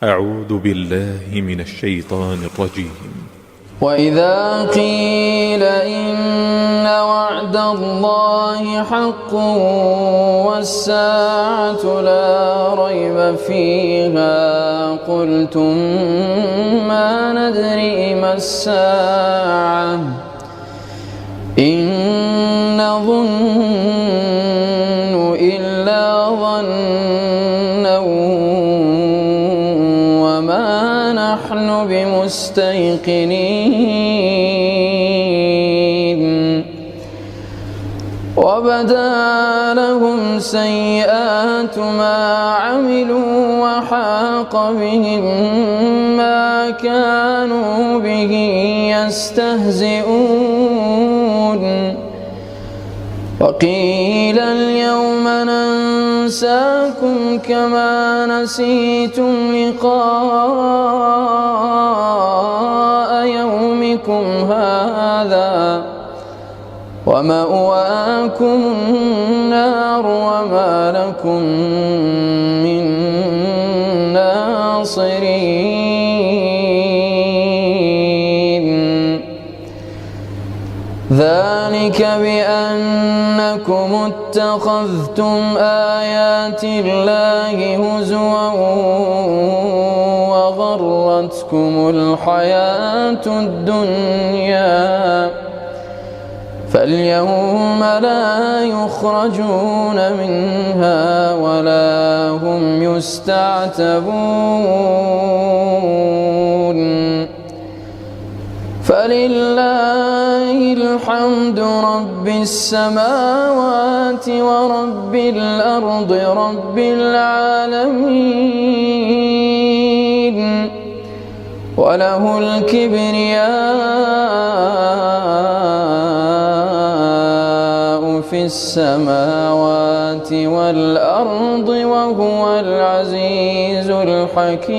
أعوذ بالله من الشيطان الرجيم. وإذا قيل إن وعد الله حق والساعة لا ريب فيها قلتم ما ندري ما الساعة إن نظن إلا ظنا وما نحن بمستيقنين وبدا لهم سيئات ما عملوا وحاق بهم ما كانوا به يستهزئون وقيل اليوم ننساكم كما نسيتم لقاء يومكم هذا ومأواكم النار وما لكم من ناصرين ذلك بأنكم اتخذتم آيات الله هزوا وغرتكم الحياة الدنيا فاليوم لا يخرجون منها ولا هم يستعتبون فلله الحمد رب السماوات ورب الأرض رب العالمين وله الكبرياء في السماوات والأرض وهو العزيز الحكيم.